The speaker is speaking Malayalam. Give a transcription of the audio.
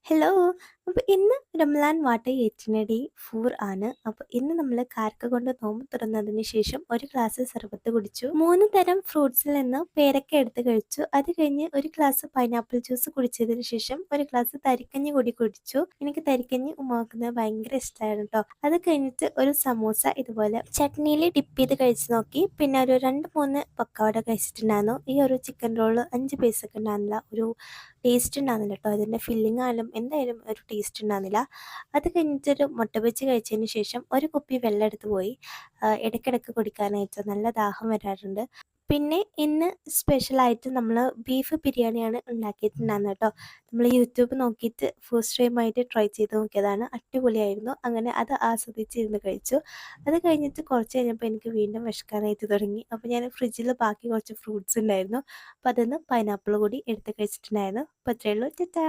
ഹലോ. അപ്പോൾ ഇന്ന് റംലാൻ വാട്ട ഏറ്റിനടി 4 ആണ്. അപ്പോൾ ഇന്ന് നമ്മൾ കാരക്ക കൊണ്ട് നോമ്പ് തുറന്നതിന് ശേഷം ഒരു ഗ്ലാസ് സർബത്ത് കുടിച്ചു. 3 തരം ഫ്രൂട്ട്സിൽ നിന്ന് പേരക്ക എടുത്ത് കഴിച്ചു. അത് കഴിഞ്ഞ് ഒരു ഗ്ലാസ് പൈനാപ്പിൾ ജ്യൂസ് കുടിച്ചതിന് ശേഷം ഒരു ഗ്ലാസ് തരിക്കഞ്ഞി കൂടി കുടിച്ചു. എനിക്ക് തരിക്കഞ്ഞി ഉമ്മാക്കുന്നത് ഭയങ്കര ഇഷ്ടമായിരുന്നു കേട്ടോ. അത് കഴിഞ്ഞിട്ട് ഒരു സമൂസ ഇതുപോലെ ചട്നിയിൽ ഡിപ്പ് ചെയ്ത് കഴിച്ച് നോക്കി. പിന്നെ ഒരു 2-3 പക്കവട കഴിച്ചിട്ടുണ്ടായിരുന്നു. ഈ ഒരു ചിക്കൻ റോള് 5 പൈസക്ക് ഉണ്ടായിരുന്നില്ല. ഒരു ടേസ്റ്റ് ഉണ്ടായിരുന്നില്ല കേട്ടോ. അതിൻ്റെ ഫില്ലിംഗ് ആയാലും എന്തായാലും ഒരു ടേസ്റ്റ് ഉണ്ടായിരുന്നില്ല. അത് കഴിഞ്ഞിട്ടൊരു മുട്ട ബജി കഴിച്ചതിന് ശേഷം ഒരു കുപ്പി വെള്ളം എടുത്ത് പോയി. ഇടയ്ക്കിടയ്ക്ക് കുടിക്കാനായിട്ട് നല്ല ദാഹം വരാറുണ്ട്. പിന്നെ ഇന്ന് സ്പെഷ്യലായിട്ട് നമ്മൾ ബീഫ് ബിരിയാണിയാണ് ഉണ്ടാക്കിയിട്ടുണ്ടായിരുന്നത് കേട്ടോ. നമ്മൾ യൂട്യൂബ് നോക്കിയിട്ട് ഫസ്റ്റ് ടൈമായിട്ട് ട്രൈ ചെയ്ത് നോക്കിയതാണ്. അടിപൊളിയായിരുന്നു. അങ്ങനെ അത് ആസ്വദിച്ചിരുന്ന് കഴിച്ചു. അത് കഴിഞ്ഞിട്ട് കുറച്ച് കഴിഞ്ഞപ്പോൾ എനിക്ക് വീണ്ടും വിശക്കാനായിട്ട് തുടങ്ങി. അപ്പോൾ ഞാൻ ഫ്രിഡ്ജിൽ ബാക്കി കുറച്ച് ഫ്രൂട്ട്സ് ഉണ്ടായിരുന്നു. അപ്പോൾ അതിൽ നിന്ന് പൈനാപ്പിൾ കൂടി എടുത്ത് കഴിച്ചിട്ടുണ്ടായിരുന്നു. അപ്പോൾ അത്രയേ ഉള്ളൂ. ടാറ്റാ.